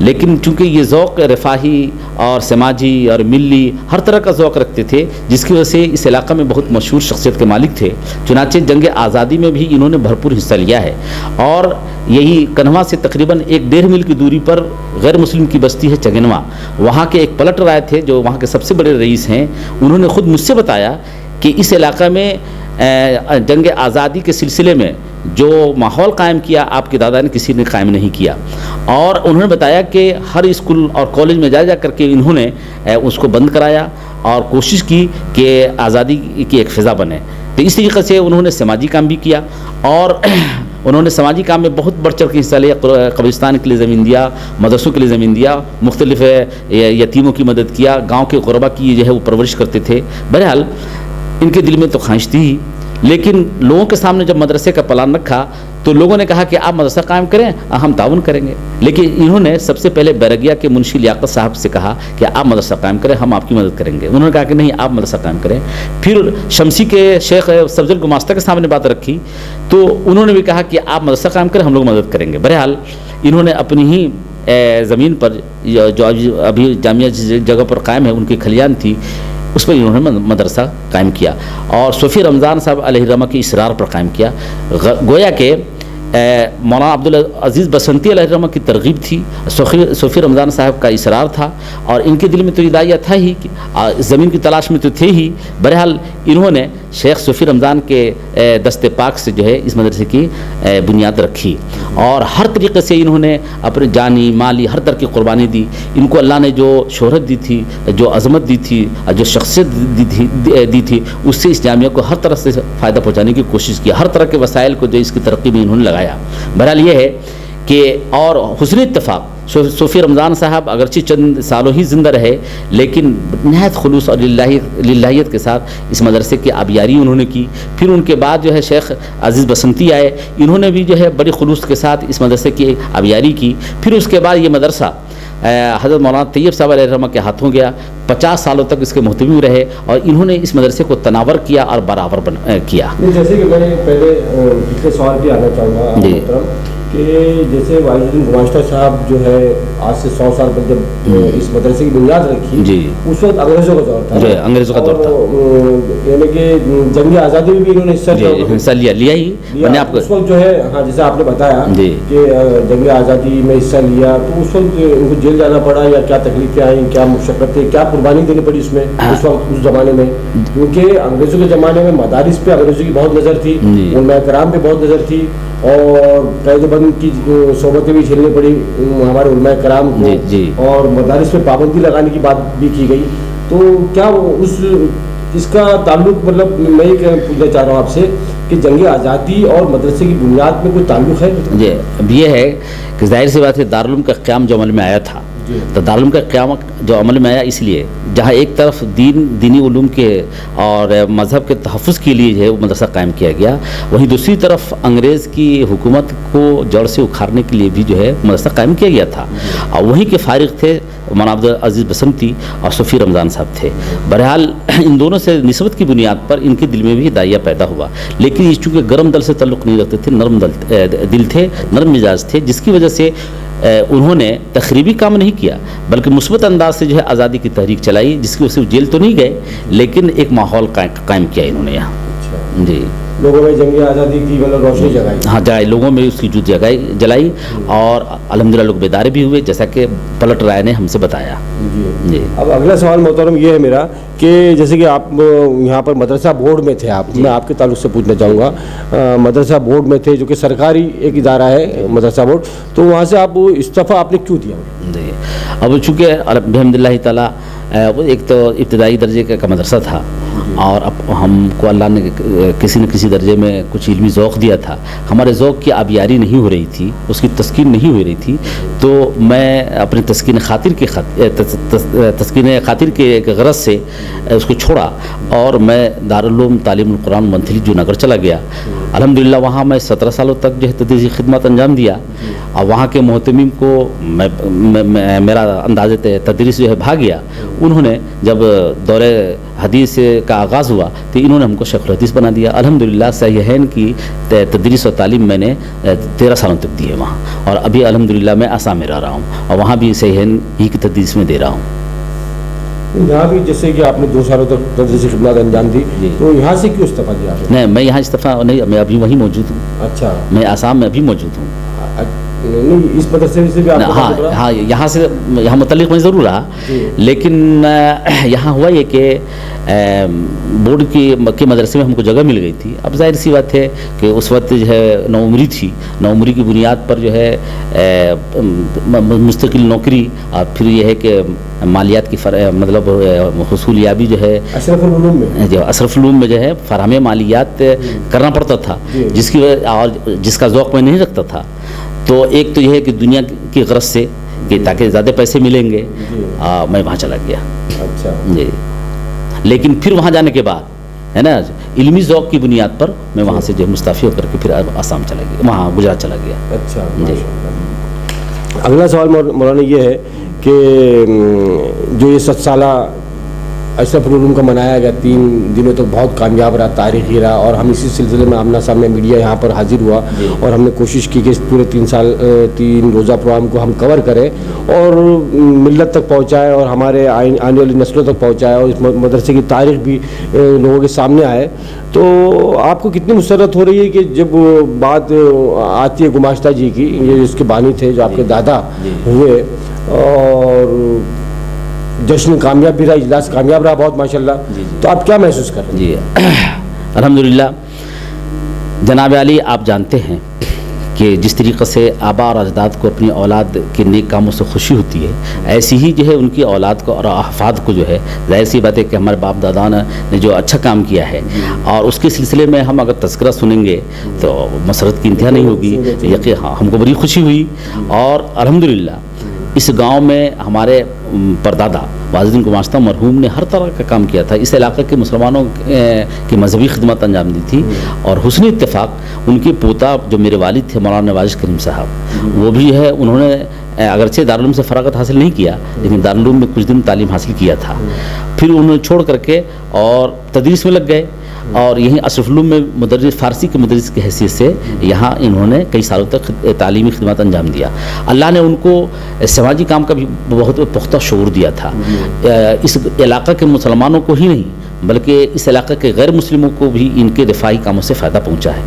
لیکن چونکہ یہ ذوق رفاہی اور سماجی اور ملی ہر طرح کا ذوق رکھتے تھے، جس کی وجہ سے اس علاقہ میں بہت مشہور شخصیت کے مالک تھے۔ چنانچہ جنگ آزادی میں بھی انہوں نے بھرپور حصہ لیا ہے، اور یہی کنھوا سے تقریباً 1.5 میل کی دوری پر غیر مسلم کی بستی ہے چگنوا، وہاں کے ایک پلٹ رائے تھے جو وہاں کے سب سے بڑے رئیس ہیں، انہوں نے خود مجھ سے بتایا کہ اس علاقہ میں جنگ آزادی کے سلسلے میں جو ماحول قائم کیا آپ کے دادا نے کسی نے قائم نہیں کیا، اور انہوں نے بتایا کہ ہر اسکول اور کالج میں جا کر کے انہوں نے اس کو بند کرایا اور کوشش کی کہ آزادی کی ایک فضا بنے۔ تو اس طریقے سے انہوں نے سماجی کام بھی کیا، اور انہوں نے سماجی کام میں بہت بڑھ چڑھ کے حصہ لیا، قبرستان کے لیے زمین دیا، مدرسوں کے لیے زمین دیا، مختلف یتیموں کی مدد کیا، گاؤں کے غربا کی جو ہے وہ پرورش کرتے تھے۔ بہرحال ان کے دل میں تو خواہش تھی ہی، لیکن لوگوں کے سامنے جب مدرسے کا پلان رکھا تو لوگوں نے کہا کہ آپ مدرسہ قائم کریں، ہم تعاون کریں گے، لیکن انہوں نے سب سے پہلے بیرگیا کے منشی لیاقت صاحب سے کہا کہ آپ مدرسہ قائم کریں، ہم آپ کی مدد کریں گے۔ انہوں نے کہا کہ نہیں، آپ مدرسہ قائم کریں۔ پھر شمسی کے شیخ سفضل گماشتہ کے سامنے بات رکھی تو انہوں نے بھی کہا کہ آپ مدرسہ قائم کریں، ہم لوگ مدد کریں گے۔ بہرحال انہوں نے اپنی ہی زمین پر جو ابھی جامعہ جس جگہ پر قائم ہے ان کی کھلیان تھی، اس پر انہوں نے مدرسہ قائم کیا، اور صوفی رمضان صاحب علیہ الرحمہ کی اصرار پر قائم کیا۔ گویا کہ مولانا عبدالعزیز بسنتی علیہ الرحمہ کی ترغیب تھی، صوفی رمضان صاحب کا اصرار تھا، اور ان کے دل میں تو ہدایہ تھا ہی، زمین کی تلاش میں تو تھے ہی۔ بہرحال انہوں نے شیخ صوفی رمضان کے دست پاک سے جو ہے اس مدرسے کی بنیاد رکھی، اور ہر طریقے سے انہوں نے اپنے جانی مالی ہر طرح کی قربانی دی۔ ان کو اللہ نے جو شہرت دی تھی، جو عظمت دی تھی، جو شخصیت دی تھی، اس سے اس جامعہ کو ہر طرح سے فائدہ پہنچانے کی کوشش کی، ہر طرح کے وسائل کو جو اس کی ترقی میں انہوں نے لگایا۔ بہرحال یہ ہے کہ اور حسن اتفاق صوفی رمضان صاحب اگرچہ چند سالوں ہی زندہ رہے، لیکن نہایت خلوص اور للہیت کے ساتھ اس مدرسے کی آبیاری انہوں نے کی۔ پھر ان کے بعد جو ہے شیخ عزیز بسنتی آئے، انہوں نے بھی جو ہے بڑی خلوص کے ساتھ اس مدرسے کی آبیاری کی۔ پھر اس کے بعد یہ مدرسہ حضرت مولانا طیب صاحب علیہ الرحمہ کے ہاتھوں گیا، 50 سالوں تک اس کے محتوی رہے، اور انہوں نے اس مدرسے کو تناور کیا اور برابر کیا۔ جیسے کہ میں پہلے پچھلے سوال پہ آنا چاہوں گا جی کہ جیسے واحد الدین گماشتہ صاحب جو ہے آج سے 100 سال پہلے جب اس مدرسے کی بنیاد رکھی، جی اس وقت انگریزوں کا دور تھا، جی انگریزوں کا دور تھا، یعنی کہ جنگ آزادی میں بھی انہوں نے حصہ لیا ہی میں نے آپ کو اس وقت جو ہے، ہاں جیسے آپ نے بتایا کہ جنگ آزادی میں حصہ لیا، تو اس وقت ان کو جیل جانا پڑا یا کیا تکلیفیں آئیں، کیا مشقتیں، کیا قربانی دینی پڑی اس میں اس وقت اس زمانے میں، کیونکہ انگریزوں کے زمانے میں مدارس پہ انگریزوں کی بہت نظر تھی، علماء کرام پہ بہت نظر تھی، اور قید بند کی صحبتیں بھی جھیلنی پڑی ہمارے علماء کرام کو، اور مدارس پہ پابندی لگانے کی بات بھی کی گئی۔ تو کیا اس کا تعلق، مطلب میں یہ پوچھنا چاہ رہا ہوں آپ سے کہ جنگ آزادی اور مدرسے کی بنیاد میں کوئی تعلق ہے؟ جی اب یہ ہے کہ ظاہر سی بات ہے دارالعلوم کا قیام جو عمل میں آیا تھا، تو دارالعلوم کا قیام جو عمل میں آیا اس لیے جہاں ایک طرف دینی علوم کے اور مذہب کے تحفظ کے لیے جو ہے وہ مدرسہ قائم کیا گیا، وہیں دوسری طرف انگریز کی حکومت کو جڑ سے اکھاڑنے کے لیے بھی جو ہے مدرسہ قائم کیا گیا تھا، اور وہیں کے فارغ تھے مولانا عبدالعزیز بسنتی اور صوفی رمضان صاحب تھے۔ بہرحال ان دونوں سے نسبت کی بنیاد پر ان کے دل میں بھی داعیہ پیدا ہوا، لیکن یہ چونکہ گرم دل سے تعلق نہیں رکھتے تھے، نرم دل تھے، نرم مزاج تھے، جس کی وجہ سے انہوں نے تخریبی کام نہیں کیا بلکہ مثبت انداز سے جو ہے آزادی کی تحریک چلائی، جس کی وجہ سے وہ جیل تو نہیں گئے لیکن ایک ماحول قائم کیا انہوں نے یہاں۔ جی لوگوں میں جنگ آزادی کی مطلب روشنی جگائی، ہاں جگائی، لوگوں میں اس کی جوت جلائی، اور الحمدللہ لوگ بیدار بھی ہوئے، جیسا کہ پلٹ رائے نے ہم سے بتایا۔ جی اب اگلا سوال محترم یہ ہے میرا کہ جیسے کہ آپ یہاں پر مدرسہ بورڈ میں تھے، میں آپ کے تعلق سے پوچھنا چاہوں گا، مدرسہ بورڈ میں تھے جو کہ سرکاری ایک ادارہ ہے مدرسہ بورڈ، تو وہاں سے آپ استعفیٰ آپ نے کیوں دیا؟ جی اب چونکہ الحمدللہ تعالیٰ ایک تو ابتدائی درجے کا مدرسہ تھا، اور اب ہم کو اللہ نے کسی نہ کسی درجے میں کچھ علمی ذوق دیا تھا، ہمارے ذوق کی آبیاری نہیں ہو رہی تھی، اس کی تسکین نہیں ہو رہی تھی، تو میں اپنے تسکین خاطر کے غرض سے اس کو چھوڑا، اور میں دارالعلوم تعلیم القرآن منتھلی جو نگر چلا گیا۔ الحمدللہ وہاں میں 17 سالوں تک جو ہے تدریسی خدمات انجام دیا، اور وہاں کے محتمم کو میرا انداز تدریس جو ہے بھا گیا۔ انہوں نے جب دور حدیث کا آغاز ہوا تو انہوں نے ہم کو شیخ الحدیث بنا دیا. الحمدللہ صحیحین کی تدریس و تعلیم میں نے 13 سالوں تک دی ہے وہاں, اور ابھی الحمدللہ میں آسام میں رہ رہا ہوں اور وہاں بھی صحیحین ہی کی تدریس میں دے رہا ہوں. یہاں بھی جیسے کہ آپ نے 2 سالوں تک تدریسی خدمات انجام دی, تو یہاں سے کیوں استعفیٰ دیا آپ نے؟ نہیں, میں یہاں استعفیٰ نہیں, میں ابھی وہیں موجود ہوں. اچھا, میں آسام میں ابھی موجود ہوں. نہیں, اس مدرسے سے بھی آپ ہاں, یہاں سے یہاں متعلق میں ضرور رہا, لیکن یہاں ہوا یہ کہ بورڈ کی مدرسے میں ہم کو جگہ مل گئی تھی. اب ظاہر سی بات ہے کہ اس وقت جو ہے نوعمری تھی, نوعمری کی بنیاد پر جو ہے مستقل نوکری, اور پھر یہ ہے کہ مالیات کی مطلب حصولیابی جو ہے اشرف العلوم میں جو ہے فراہم مالیات کرنا پڑتا تھا, جس کی اور جس کا ذوق میں نہیں رکھتا تھا. تو ایک تو یہ ہے کہ دنیا کی غرض سے کہ تاکہ زیادہ پیسے ملیں گے, میں وہاں چلا گیا. اچھا جی, لیکن پھر وہاں جانے کے بعد ہے نا علمی ذوق کی بنیاد پر میں وہاں سے جو مستعفی ہو کر کے پھر آسام چلا گیا, وہاں گجرات چلا گیا. اچھا جی. اگلا سوال مولانا یہ ہے کہ جو یہ 7 سالہ اشرف العلوم کا منایا گیا 3 دنوں تک بہت کامیاب رہا, تاریخی رہا, اور ہم اسی سلسلے میں آمنا سامنے میڈیا یہاں پر حاضر ہوا اور ہم نے کوشش کی کہ اس پورے 3 روزہ پروگرام کو ہم کور کریں اور ملت تک پہنچائے اور ہمارے آنے والی نسلوں تک پہنچائے, اور اس مدرسے کی تاریخ بھی لوگوں کے سامنے آئے. تو آپ کو کتنی مسرت ہو رہی ہے کہ جب بات آتی ہے گماشتہ جی کی, یہ اس کے بانی تھے جو آپ کے دادا ہوئے, اور جشن کامیاب بھی رہا, اجلاس کامیاب رہا بہت ماشاءاللہ, تو آپ کیا محسوس کر رہے ہیں؟ جی الحمدللہ. جناب علی, آپ جانتے ہیں کہ جس طریقے سے آبا اور اجداد کو اپنی اولاد کے نیک کاموں سے خوشی ہوتی ہے, ایسی ہی جو ہے ان کی اولاد کو اور احفاد کو جو ہے, ظاہر سی بات ہے کہ ہمارے باپ دادا نے جو اچھا کام کیا ہے, اور اس کے سلسلے میں ہم اگر تذکرہ سنیں گے تو مسرت کی انتہا نہیں ہوگی. یقین ہم کو بڑی خوشی ہوئی, اور الحمدللہ اس گاؤں میں ہمارے پردادا واجد گماشتہ مرحوم نے ہر طرح کا کام کیا تھا. اس علاقے کے مسلمانوں کی مذہبی خدمت انجام دی تھی, اور حسن اتفاق ان کے پوتا جو میرے والد تھے مولانا نواز کریم صاحب, وہ بھی ہے انہوں نے اگرچہ دارالعلوم سے فراغت حاصل نہیں کیا, لیکن دارالعلوم میں کچھ دن تعلیم حاصل کیا تھا. پھر انہوں نے چھوڑ کر کے اور تدریس میں لگ گئے, اور یہیں اشرف العلوم میں مدرس فارسی کے مدرس کی حیثیت سے یہاں انہوں نے کئی سالوں تک تعلیمی خدمات انجام دیا. اللہ نے ان کو سماجی کام کا بھی بہت پختہ شعور دیا تھا. اس علاقہ کے مسلمانوں کو ہی نہیں بلکہ اس علاقے کے غیر مسلموں کو بھی ان کے دفاعی کاموں سے فائدہ پہنچا ہے.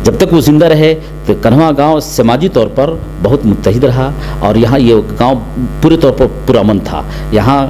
جب تک وہ زندہ رہے تو کنھوا گاؤں سماجی طور پر بہت متحد رہا, اور یہاں یہ گاؤں پورے طور پر پرامن تھا. یہاں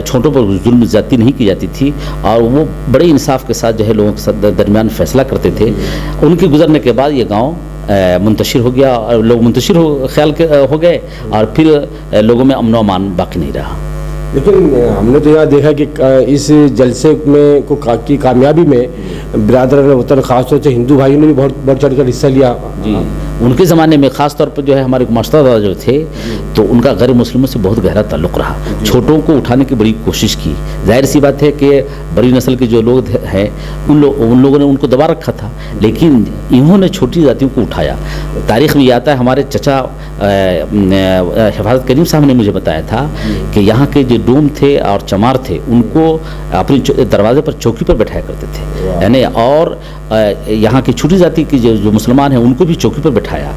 چھوٹوں پر ظلم زیادتی نہیں کی جاتی تھی, اور وہ بڑے انصاف کے ساتھ جو ہے لوگوں کے درمیان فیصلہ کرتے تھے. ان کے گزرنے کے بعد یہ گاؤں منتشر ہو گیا, اور لوگ منتشر ہو گئے, اور پھر لوگوں میں امن و امان باقی نہیں رہا. لیکن ہم نے تو یہاں دیکھا کہ اس جلسے میں کی کامیابی میں برادران وطن خاص طور سے ہندو بھائیوں نے بھی بہت بڑھ چڑھ کر حصہ لیا. جی, ان کے زمانے میں خاص طور پر جو ہے ہمارے گماشتہ دادا جو تھے تو ان کا غیر مسلموں سے بہت گہرا تعلق رہا. چھوٹوں کو اٹھانے کی بڑی کوشش کی. ظاہر سی بات ہے کہ بڑی نسل کے جو لوگ ہیں ان لوگوں نے ان کو دبا رکھا تھا, لیکن انہوں نے چھوٹی ذاتیوں کو اٹھایا. تاریخ میں یہ آتا ہے, ہمارے چچا حفاظت کریم صاحب نے مجھے بتایا تھا کہ یہاں کے جو ڈوم تھے اور چمار تھے ان کو اپنی دروازے پر چوکی پر بیٹھایا کرتے تھے, یعنی اور یہاں کی چھوٹی ذاتی کی جو مسلمان ہیں ان کو بھی چوکی پر بٹھایا,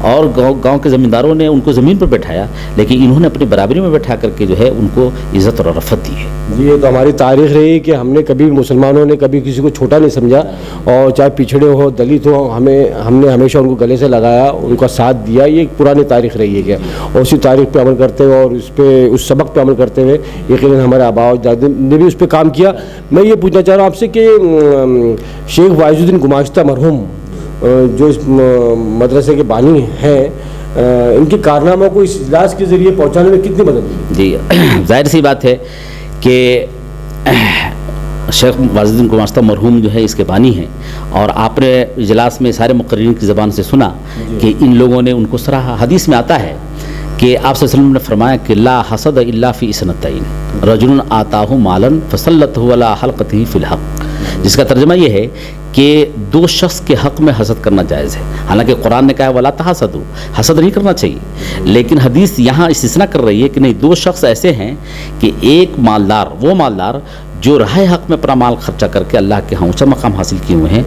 اور گاؤں کے زمینداروں نے ان کو زمین پر بٹھایا, لیکن انہوں نے اپنی برابری میں بٹھا کر کے جو ہے ان کو عزت اور رفعت دی ہے. جی, یہ تو ہماری تاریخ رہی کہ ہم نے کبھی مسلمانوں نے کبھی کسی کو چھوٹا نہیں سمجھا, اور چاہے پچھڑے ہو دلت ہو, ہم نے ہمیشہ ان کو گلے سے لگایا, ان کا ساتھ دیا. یہ ایک پرانی تاریخ رہی ہے کیا, اور اسی تاریخ پہ عمل کرتے ہوئے اور اس سبق پہ عمل کرتے ہوئے یقیناً ہمارے آباء و اجداد نے بھی اس پہ کام کیا. میں یہ پوچھنا چاہ رہا ہوں آپ سے کہ شیخ واعظ الدین گماشتہ مرحوم جو اس مدرسے کے بانی ہیں, ان کے کارناموں کو اس اجلاس کے ذریعے پہنچانے میں کتنی مدد ملی؟ جی, ظاہر سی بات ہے کہ شیخ واعظ الدین گماشتہ مرحوم جو ہے اس کے بانی ہیں, اور آپ نے اجلاس میں سارے مقررین کی زبان سے سنا کہ ان لوگوں نے ان کو سراہا. حدیث میں آتا ہے کہ آپ صلی اللہ علیہ وسلم نے فرمایا کہ لا حسد الا فی اثنتین رجل آتاہ مالا فسلطہ علی حلقتہ فی الحق, جس کا ترجمہ یہ ہے کہ دو شخص کے حق میں حسد کرنا جائز ہے. حالانکہ قرآن نے کہا ہے وَلَا تَحَاسَدُوا، حسد نہیں کرنا چاہیے، لیکن حدیث یہاں استثناء کر رہی ہے کہ نہیں، دو شخص ایسے ہیں کہ ایک مالدار، وہ مالدار جو راہ حق میں اپنا مال خرچہ کر کے اللہ کے ہاں اونچا مقام حاصل کیے ہوئے ہیں،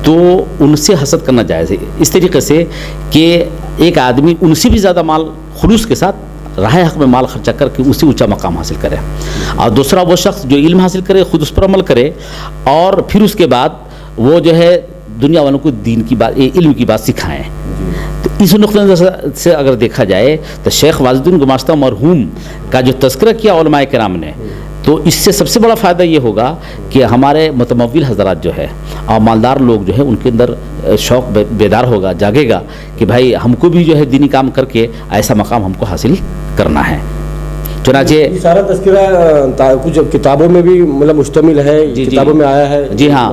تو ان سے حسد کرنا جائز ہے. اس طریقے سے کہ ایک آدمی ان سے بھی زیادہ مال خلوص کے ساتھ راہ حق میں مال خرچہ کر کے اس سے اونچا مقام حاصل کرے، اور دوسرا وہ شخص جو علم حاصل کرے، خود اس پر عمل کرے، اور پھر اس کے بعد وہ جو ہے دنیا والوں کو دین کی بات، علم کی بات سکھائیں. تو اس نقطۂ نظر سے اگر دیکھا جائے تو شیخ واجد الدین گماشتہ مرحوم کا جو تذکرہ کیا علماء کرام نے، تو اس سے سب سے بڑا فائدہ یہ ہوگا کہ ہمارے متمول حضرات جو ہے اور مالدار لوگ جو ہے ان کے اندر شوق بیدار ہوگا، جاگے گا کہ بھائی ہم کو بھی جو ہے دینی کام کر کے ایسا مقام ہم کو حاصل کرنا ہے. چنانچہ یہ سارا تذکرہ کچھ کتابوں میں بھی مطلب مشتمل ہے، کتابوں میں آیا ہے. جی ہاں،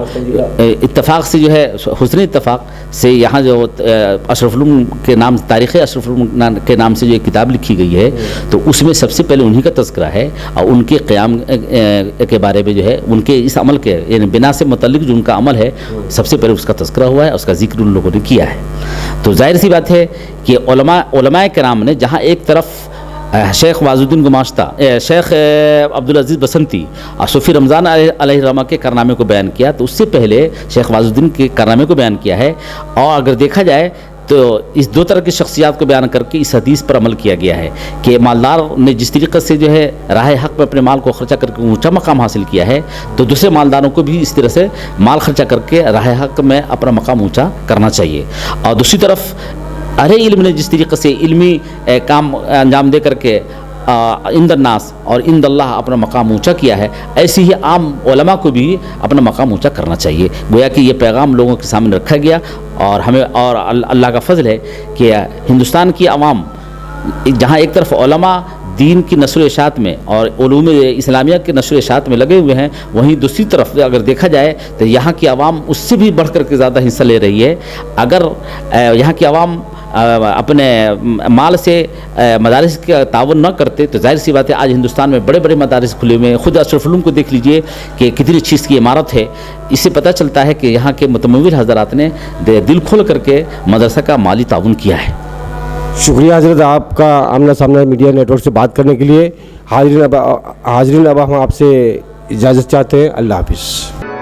اتفاق سے جو ہے، حسن اتفاق سے یہاں جو اشرف العلوم کے نام، تاریخ اشرف العلوم کے نام سے جو ایک کتاب لکھی گئی ہے، تو اس میں سب سے پہلے انہی کا تذکرہ ہے، اور ان کے قیام کے بارے میں جو ہے، ان کے اس عمل کے یعنی بنا سے متعلق جو ان کا عمل ہے، سب سے پہلے اس کا تذکرہ ہوا ہے، اس کا ذکر ان لوگوں نے کیا ہے. تو ظاہر سی بات ہے کہ علماء کرام نے جہاں ایک طرف شیخ واجد الدین گماشتہ، شیخ عبدالعزیز بسنتی اور صوفی رمضان علیہ الرحمہ کے کارنامے کو بیان کیا، تو اس سے پہلے شیخ واجد الدین کے کارنامے کو بیان کیا ہے. اور اگر دیکھا جائے تو اس دو طرح کی شخصیات کو بیان کر کے اس حدیث پر عمل کیا گیا ہے کہ مالدار نے جس طریقے سے جو ہے راہ حق میں اپنے مال کو خرچہ کر کے اونچا مقام حاصل کیا ہے، تو دوسرے مالداروں کو بھی اس طرح سے مال خرچہ کر کے راہ حق میں اپنا مقام اونچا کرنا چاہیے. اور دوسری طرف اہل علم نے جس طریقے سے علمی کام انجام دے کر کے عند الناس اور عند اللہ اپنا مقام اونچا کیا ہے، ایسے ہی عام علماء کو بھی اپنا مقام اونچا کرنا چاہیے. گویا کہ یہ پیغام لوگوں کے سامنے رکھا گیا، اور ہمیں اور اللہ کا فضل ہے کہ ہندوستان کی عوام جہاں ایک طرف علماء دین کی نشر و اشاعت میں اور علوم اسلامیہ کے نشر و اشاعت میں لگے ہوئے ہیں، وہیں دوسری طرف اگر دیکھا جائے تو یہاں کی عوام اس سے بھی بڑھ کر کے زیادہ حصہ لے رہی ہے. اگر یہاں کی عوام اپنے مال سے مدارس کا تعاون نہ کرتے تو ظاہر سی بات ہے آج ہندوستان میں بڑے بڑے مدارس کھلے ہوئے ہیں. خود اشرف العلوم کو دیکھ لیجئے کہ کتنی اچھی اس کی عمارت ہے. اس سے پتہ چلتا ہے کہ یہاں کے متمول حضرات نے دل کھول کر کے مدرسہ کا مالی تعاون کیا ہے. شکریہ حضرت آپ کا آمنا سامنا میڈیا نیٹ ورک سے بات کرنے کے لیے. حاضرین اب ہم آپ سے اجازت چاہتے ہیں. اللہ حافظ.